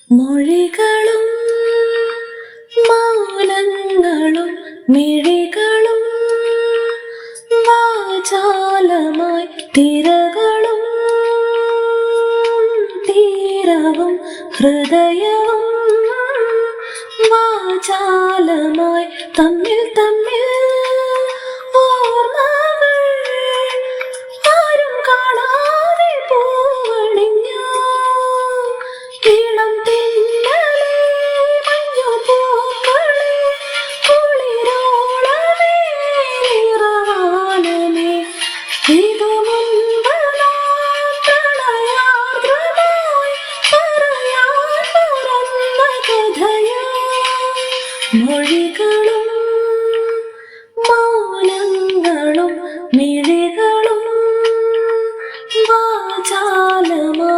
മൊഴികളും മൗനങ്ങളും മിഴികളും വാചാലമായി തിരകളും തീരവും ഹൃദയവും വാചാലമായി തമ്മിൽ തമ്മിൽ ഓർമ്മകൾ ആരും കാണാതെ പൂവണിഞ്ഞു. ഇളം തെന്നലേ മഞ്ഞുപൂക്കളേ കുളിരോളമേ നിറവാനമേ ഇതു മുൻപ് നാം പ്രണയാർദ്രമായി പറയാൻ മറന്ന കഥയോ. മൊഴികളും മൗനങ്ങളും മിഴികളും വാചാലമായി.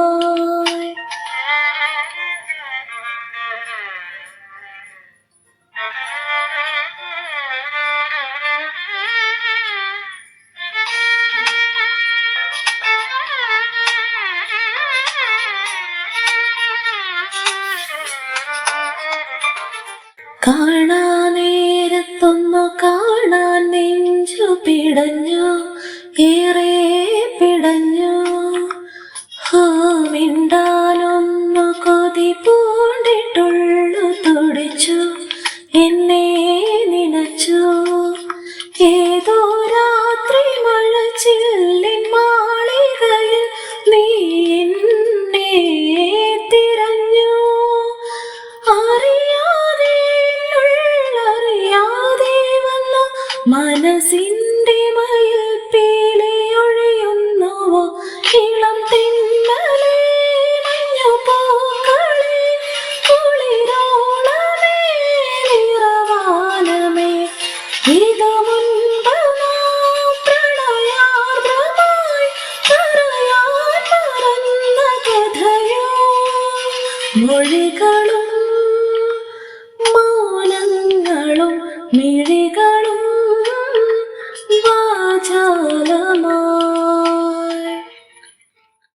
കാണാനേരത്തൊന്നു കാണാൻ നെഞ്ചു പിടഞ്ഞു, ഏറെ പിടഞ്ഞു. മിണ്ടാനൊന്നു കൊതി പൂണ്ടിട്ടുള്ളു തുടിച്ചു, എന്നെ നിനച്ചു. ഏതോ രാത്രി മഴച്ചില്ലിൻ മാളികയിൽ നീ എന്നെ തിരഞ്ഞു. അറിയാതെ ഉള്ളറിയാതെ വന്നു മനസ്സിന്റെ മയിൽ പീലിയൊഴിയുന്നുവോ. ഇളം തെന്നലേ മഞ്ഞുപൂക്കളേ കുളിരോളമേ നിറവാനമേ ഇതു മുൻപ് നാം പ്രണയാർദ്രമായി പറയാൻ മറന്ന കഥയോ. മൊഴികളും